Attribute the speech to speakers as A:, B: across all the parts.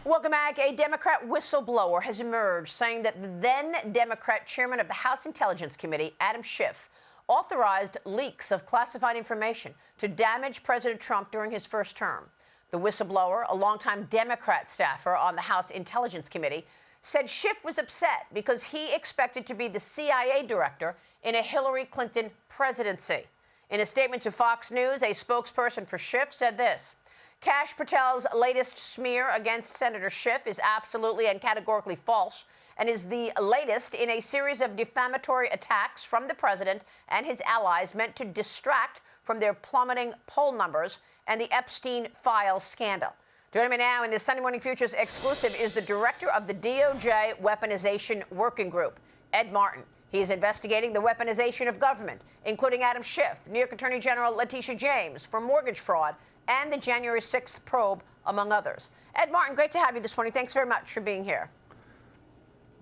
A: Welcome back. A Democrat whistleblower has emerged saying that the then Democrat chairman of the House Intelligence Committee, Adam Schiff, authorized leaks of classified information to damage President Trump during his first term. The whistleblower, a longtime Democrat staffer on the House Intelligence Committee, said Schiff was upset because he expected to be the CIA director in a Hillary Clinton presidency. In a statement to Fox News, a spokesperson for Schiff said this: Kash Patel's latest smear against Senator Schiff is absolutely and categorically false and is the latest in a series of defamatory attacks from the president and his allies meant to distract from their plummeting poll numbers and the Epstein files scandal. Joining me now in this Sunday Morning Futures exclusive is the director of the DOJ Weaponization Working Group, Ed Martin. He is investigating the weaponization of government, including Adam Schiff, New York Attorney General Letitia James for mortgage fraud, and the January 6th probe, among others. Ed Martin, great to have you this morning. Thanks very much for being here.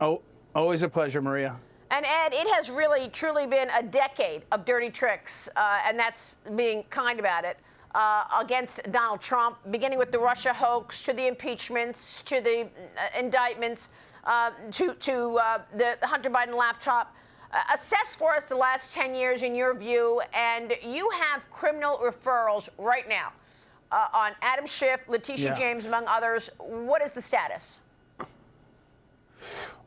B: Oh, always a pleasure, Maria.
A: And Ed, it has really, truly been a decade of dirty tricks, and that's being kind about it, against Donald Trump, beginning with the Russia hoax, to the impeachments, to the indictments, to the Hunter Biden laptop. Assess for us the last 10 years in your view, and you have criminal referrals right now on Adam Schiff, Letitia James, among others. What is the status?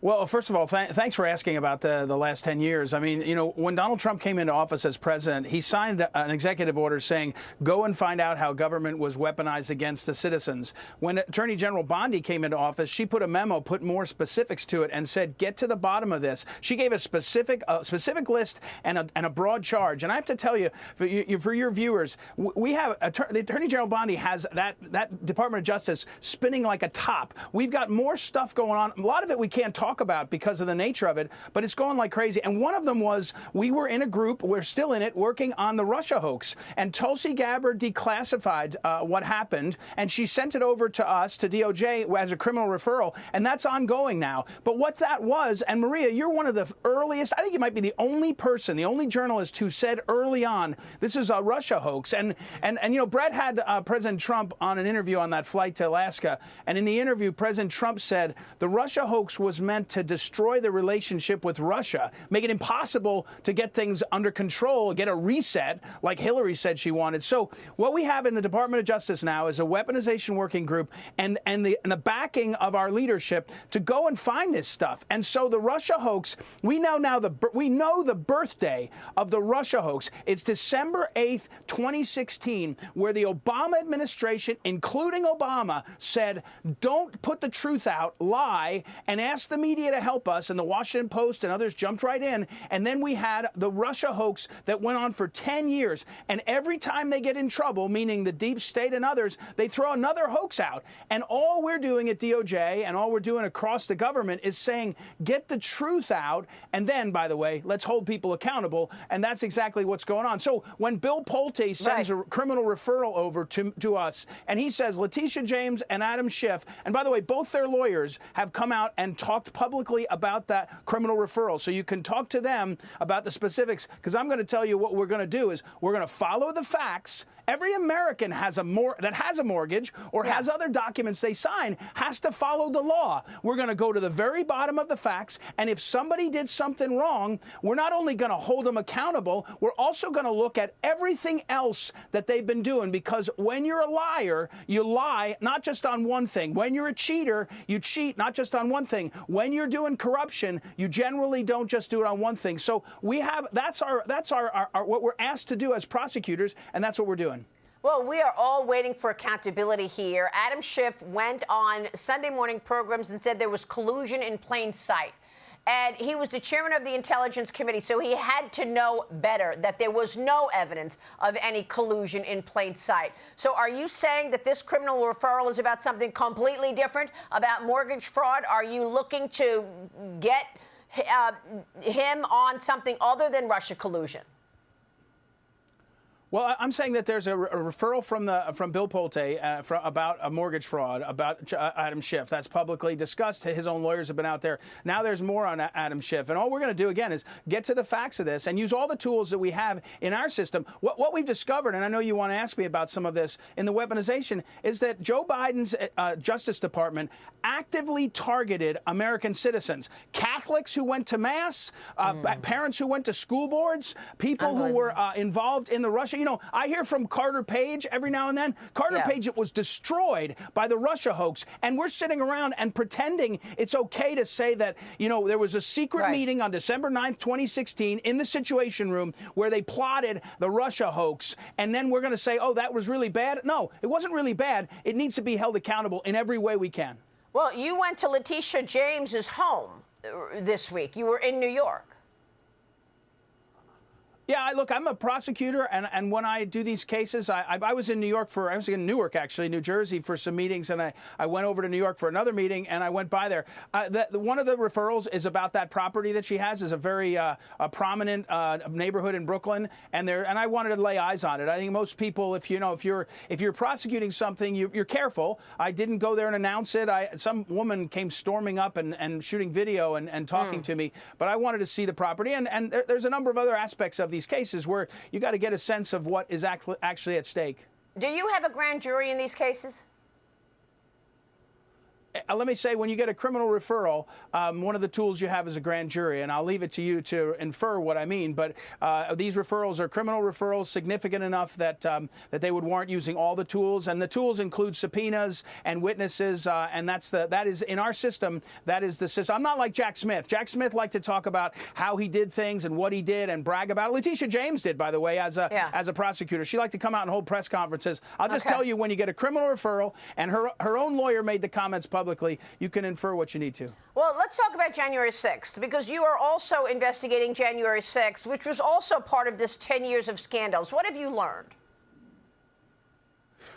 B: Well, first of all, thanks for asking about the last 10 years. I mean, you know, when Donald Trump came into office as president, he signed an executive order saying, go and find out how government was weaponized against the citizens. When Attorney General Bondi came into office, she put a memo, put more specifics to it, and said, get to the bottom of this. She gave a specific list and a broad charge. And I have to tell you, for your viewers, we have the Attorney General Bondi has that Department of Justice spinning like a top. We've got more stuff going on. A lot of it we can't talk about because of the nature of it, but it's going like crazy. And one of them was we were in a group, we're still in it, working on the Russia hoax. And Tulsi Gabbard declassified what happened, and she sent it over to us, to DOJ, as a criminal referral, and that's ongoing now. But what that was, and Maria, you're one of the earliest, I think you might be the only person, the only journalist who said early on, this is a Russia hoax. And you know, Brett had President Trump on an interview on that flight to Alaska, and in the interview, President Trump said the Russia hoax was meant to destroy the relationship with Russia, make it impossible to get things under control, get a reset like Hillary said she wanted. So what we have in the Department of Justice now is a weaponization working group and the backing of our leadership to go and find this stuff. And so the Russia hoax, we know the birthday of the Russia hoax. It's December 8th, 2016, where the Obama administration, including Obama, said, don't put the truth out, lie, and ask the media to help us, and the Washington Post and others jumped right in. And then we had the Russia hoax that went on for 10 years. And every time they get in trouble, meaning the deep state and others, they throw another hoax out. And all we're doing at DOJ and all we're doing across the government is saying, get the truth out. And then, by the way, let's hold people accountable. And that's exactly what's going on. So when Bill Pulte sends a criminal referral over to us, and he says Letitia James and Adam Schiff, and by the way, both their lawyers have come out and talked publicly about that criminal referral. So you can talk to them about the specifics, because I'm going to tell you what we're going to do is we're going to follow the facts. Every American that has a mortgage or has other documents they sign has to follow the law. We're going to go to the very bottom of the facts, and if somebody did something wrong, we're not only going to hold them accountable, we're also going to look at everything else that they've been doing, because when you're a liar, you lie not just on one thing. When you're a cheater, you cheat not just on one thing. When you're doing corruption, you generally don't just do it on one thing. So we have that's our what we're asked to do as prosecutors, and that's what we're doing.
A: Well, we are all waiting for accountability here. Adam Schiff went on Sunday morning programs and said there was collusion in plain sight. And he was the chairman of the Intelligence Committee, so he had to know better that there was no evidence of any collusion in plain sight. So are you saying that this criminal referral is about something completely different, about mortgage fraud? Are you looking to get him on something other than Russia collusion?
B: Well, I'm saying that there's a referral from Bill Pulte about a mortgage fraud, about Adam Schiff. That's publicly discussed. His own lawyers have been out there. Now there's more on Adam Schiff. And all we're going to do, again, is get to the facts of this and use all the tools that we have in our system. What we've discovered, and I know you want to ask me about some of this, in the weaponization, is that Joe Biden's Justice Department actively targeted American citizens, Catholics who went to Mass, parents who went to school boards, people who were involved in the Russia. You know, I hear from Carter Page every now and then. Carter Page, it was destroyed by the Russia hoax. And we're sitting around and pretending it's okay to say that, you know, there was a secret meeting on December 9th, 2016 in the Situation Room where they plotted the Russia hoax. And then we're going to say, oh, that was really bad. No, it wasn't really bad. It needs to be held accountable in every way we can.
A: Well, you went to Letitia James's home this week. You were in New York.
B: Yeah, look, I'm a prosecutor, and when I do these cases, I was in New York I was in Newark, actually, New Jersey, for some meetings, and I went over to New York for another meeting, and I went by there. One of the referrals is about that property that she has. Is a very prominent neighborhood in Brooklyn, and I wanted to lay eyes on it. I think most people, if you're prosecuting something, you're careful. I didn't go there and announce it. Some woman came storming up and shooting video and talking to me, but I wanted to see the property, and there's a number of other aspects of these cases where you got to get a sense of what is actually at stake.
A: Do you have a grand jury in these cases?
B: Let me say, when you get a criminal referral, one of the tools you have is a grand jury, and I'll leave it to you to infer what I mean. But these referrals are criminal referrals, significant enough that that they would warrant using all the tools, and the tools include subpoenas and witnesses, and that is in our system. That is the system. I'm not like Jack Smith. Jack Smith liked to talk about how he did things and what he did and brag about it. Letitia James did, by the way, as a prosecutor. She liked to come out and hold press conferences. I'll just tell you, when you get a criminal referral and her own lawyer made the comments publicly, you can infer what you need to.
A: Well, let's talk about January 6th, because you are also investigating January 6th, which was also part of this 10 years of scandals. What have you learned?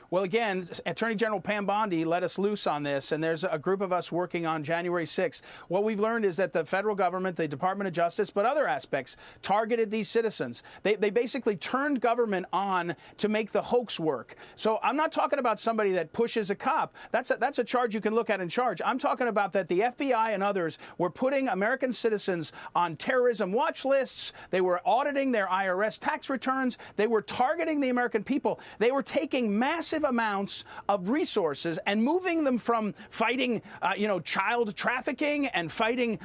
B: Well, again, Attorney General Pam Bondi let us loose on this, and there's a group of us working on January 6th. What we've learned is that the federal government, the Department of Justice, but other aspects, targeted these citizens. They basically turned government on to make the hoax work. So I'm not talking about somebody that pushes a cop. That's a charge you can look at and charge. I'm talking about that the FBI and others were putting American citizens on terrorism watch lists. They were auditing their IRS tax returns. They were targeting the American people. They were taking massive amounts of resources and moving them from fighting, child trafficking and fighting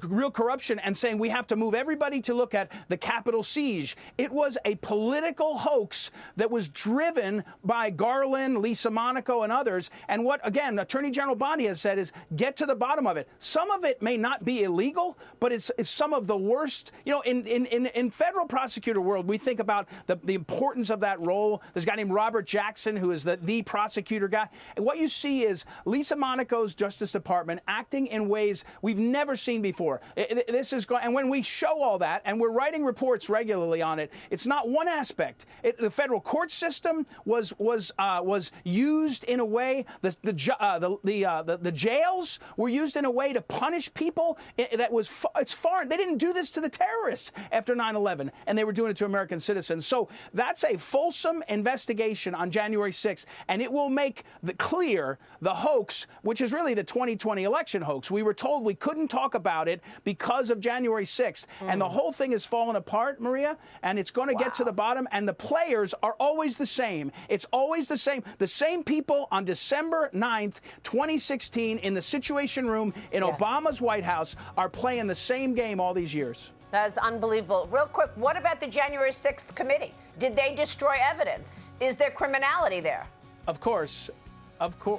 B: real corruption and saying we have to move everybody to look at the Capitol siege. It was a political hoax that was driven by Garland, Lisa Monaco, and others. And what, again, Attorney General Bondi has said is get to the bottom of it. Some of it may not be illegal, but it's some of the worst. You know, in federal prosecutor world, we think about the importance of that role. There's a guy named Robert Jackson, who is the prosecutor guy. And what you see is Lisa Monaco's Justice Department acting in ways we've never seen before. This is going, and when we show all that, and we're writing reports regularly on it, it's not one aspect. The federal court system was used in a way. The jails were used in a way to punish people that was it's foreign. They didn't do this to the terrorists after 9/11, and they were doing it to American citizens. So that's a fulsome investigation on January 6th. And it will make clear the hoax, which is really the 2020 election hoax. We were told we couldn't talk about it because of January 6th. And the whole thing has fallen apart, Maria, and it's going to get to the bottom. And the players are always the same. It's always the same. The same people on December 9th, 2016, in the Situation Room in Obama's White House are playing the same game all these years.
A: That's unbelievable. Real quick, what about the January 6th committee? Did they destroy evidence? Is there criminality there?
B: Of course.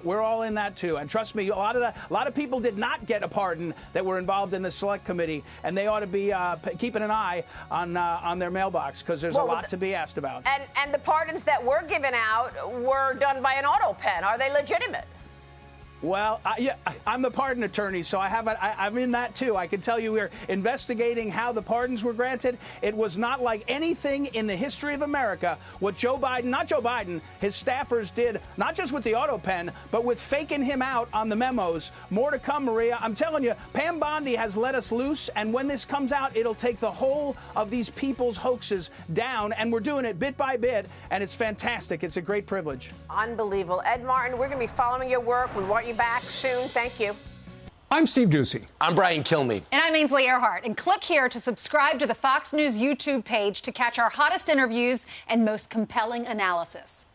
B: We're all in that too. And trust me, a lot of people did not get a pardon that were involved in the select committee, and they ought to be keeping an eye on their mailbox, because there's a lot to be asked about.
A: And the pardons that were given out were done by an auto pen. Are they legitimate?
B: Well, yeah, I'm the pardon attorney, so I'm in that too. I can tell you we're investigating how the pardons were granted. It was not like anything in the history of America what not Joe Biden, his staffers did, not just with the auto pen, but with faking him out on the memos. More to come, Maria. I'm telling you, Pam Bondi has let us loose, and when this comes out, it'll take the whole of these people's hoaxes down, and we're doing it bit by bit, and it's fantastic. It's a great privilege.
A: Unbelievable. Ed Martin, we're going to be following your work. We want you back soon. Thank you.
C: I'm Steve Doocy.
D: I'm Brian Kilmeade.
E: And I'm Ainsley Earhart. And click here to subscribe to the Fox News YouTube page to catch our hottest interviews and most compelling analysis.